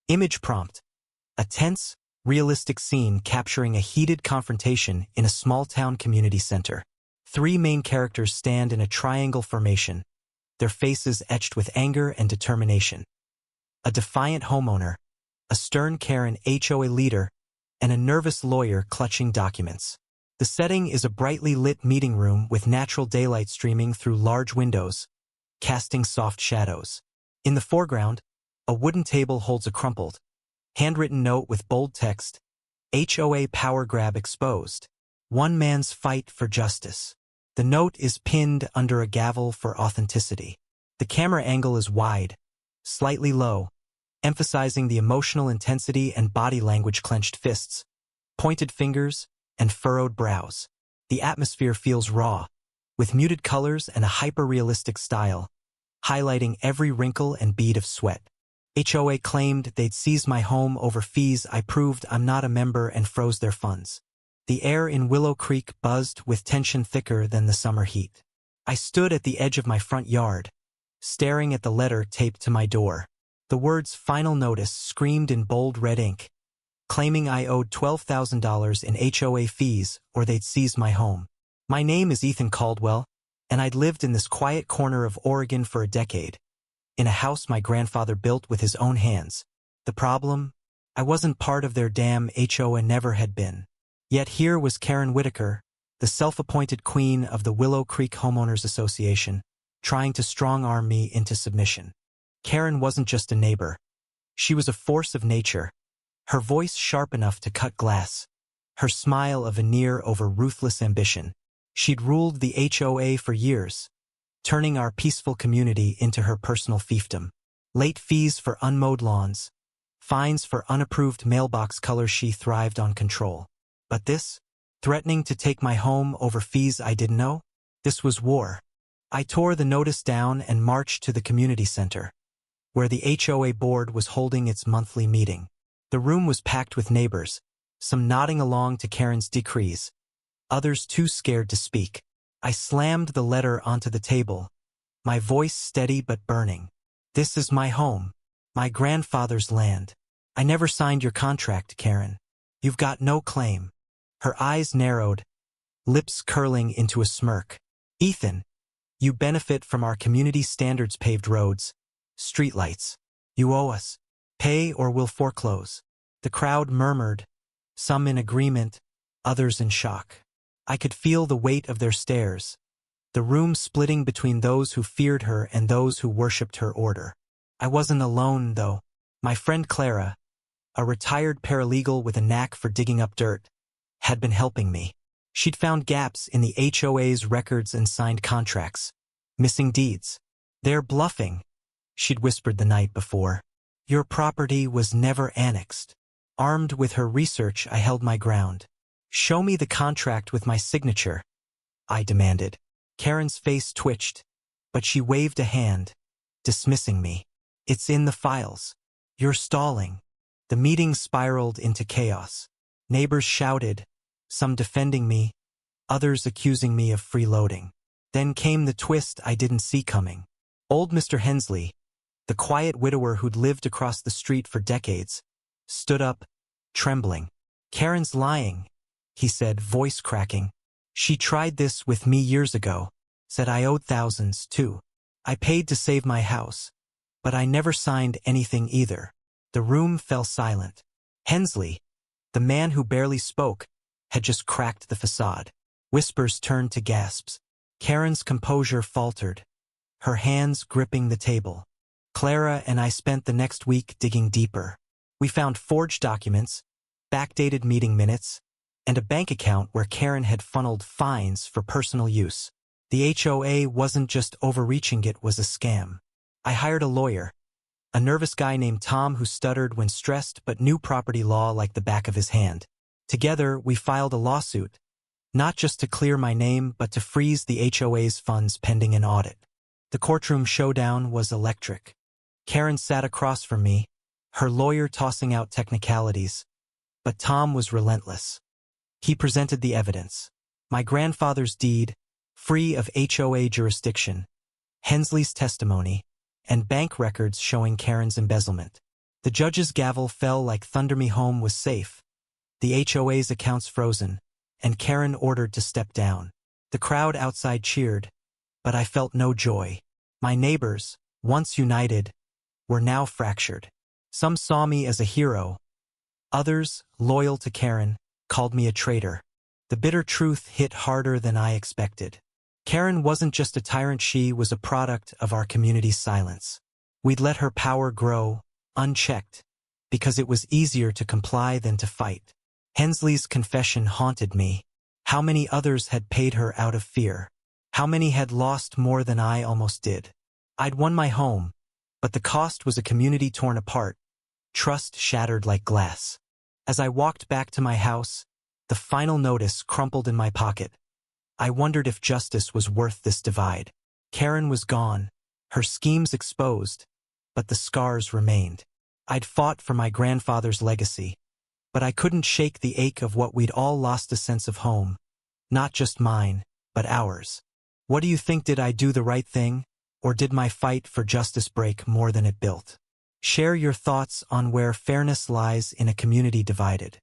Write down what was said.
Image prompt. A tense, realistic scene capturing a heated confrontation in a small-town community center. 3 main characters stand in a triangle formation, their faces etched with anger and determination. A defiant homeowner, a stern Karen HOA leader, and a nervous lawyer clutching documents. The setting is a brightly lit meeting room with natural daylight streaming through large windows, casting soft shadows. In the foreground, a wooden table holds a crumpled, handwritten note with bold text, HOA power grab exposed. One man's fight for justice. The note is pinned under a gavel for authenticity. The camera angle is wide, slightly low, emphasizing the emotional intensity and body language. Clenched fists, pointed fingers, and furrowed brows. The atmosphere feels raw, with muted colors and a hyper-realistic style, highlighting every wrinkle and bead of sweat. HOA claimed they'd seize my home over fees. I proved I'm not a member and froze their funds. The air in Willow Creek buzzed with tension thicker than the summer heat. I stood at the edge of my front yard, staring at the letter taped to my door. The words "Final Notice" screamed in bold red ink, claiming I owed $12,000 in HOA fees or they'd seize my home. My name is Ethan Caldwell, and I'd lived in this quiet corner of Oregon for a decade, in a house my grandfather built with his own hands. The problem? I wasn't part of their damn HOA, never had been. Yet here was Karen Whitaker, the self-appointed queen of the Willow Creek Homeowners Association, trying to strong-arm me into submission. Karen wasn't just a neighbor. She was a force of nature, her voice sharp enough to cut glass, her smile a veneer over ruthless ambition. She'd ruled the HOA for years, turning our peaceful community into her personal fiefdom. Late fees for unmowed lawns, fines for unapproved mailbox colors. She thrived on control. But this, threatening to take my home over fees I didn't know? This was war. I tore the notice down and marched to the community center, where the HOA board was holding its monthly meeting. The room was packed with neighbors, some nodding along to Karen's decrees, others too scared to speak. I slammed the letter onto the table, my voice steady but burning. This is my home, my grandfather's land. I never signed your contract, Karen. You've got no claim. Her eyes narrowed, lips curling into a smirk. Ethan, you benefit from our community standards: paved roads, streetlights. You owe us. Pay or we'll foreclose. The crowd murmured, some in agreement, others in shock. I could feel the weight of their stares, the room splitting between those who feared her and those who worshipped her order. I wasn't alone, though. My friend Clara, a retired paralegal with a knack for digging up dirt, had been helping me. She'd found gaps in the HOA's records and signed contracts, missing deeds. They're bluffing, she'd whispered the night before. Your property was never annexed. Armed with her research, I held my ground. Show me the contract with my signature, I demanded. Karen's face twitched, but she waved a hand, dismissing me. It's in the files. You're stalling. The meeting spiraled into chaos. Neighbors shouted, some defending me, others accusing me of freeloading. Then came the twist I didn't see coming. Old Mr. Hensley, the quiet widower who'd lived across the street for decades, stood up, trembling. Karen's lying, he said, voice cracking. She tried this with me years ago, said I owed thousands, too. I paid to save my house, but I never signed anything either. The room fell silent. Hensley, the man who barely spoke, had just cracked the facade. Whispers turned to gasps. Karen's composure faltered, her hands gripping the table. Clara and I spent the next week digging deeper. We found forged documents, backdated meeting minutes, and a bank account where Karen had funneled fines for personal use. The HOA wasn't just overreaching, it was a scam. I hired a lawyer, a nervous guy named Tom who stuttered when stressed but knew property law like the back of his hand. Together, we filed a lawsuit, not just to clear my name but to freeze the HOA's funds pending an audit. The courtroom showdown was electric. Karen sat across from me, her lawyer tossing out technicalities, but Tom was relentless. He presented the evidence. My grandfather's deed, free of HOA jurisdiction, Hensley's testimony, and bank records showing Karen's embezzlement. The judge's gavel fell like thunder. Me home was safe, the HOA's accounts frozen, and Karen ordered to step down. The crowd outside cheered, but I felt no joy. My neighbors, once united, were now fractured. Some saw me as a hero. Others, loyal to Karen, called me a traitor. The bitter truth hit harder than I expected. Karen wasn't just a tyrant, she was a product of our community's silence. We'd let her power grow, unchecked, because it was easier to comply than to fight. Hensley's confession haunted me. How many others had paid her out of fear? How many had lost more than I almost did? I'd won my home, but the cost was a community torn apart, trust shattered like glass. As I walked back to my house, the final notice crumpled in my pocket. I wondered if justice was worth this divide. Karen was gone, her schemes exposed, but the scars remained. I'd fought for my grandfather's legacy, but I couldn't shake the ache of what we'd all lost, a sense of home. Not just mine, but ours. What do you think? Did I do the right thing, or did my fight for justice break more than it built? Share your thoughts on where fairness lies in a community divided.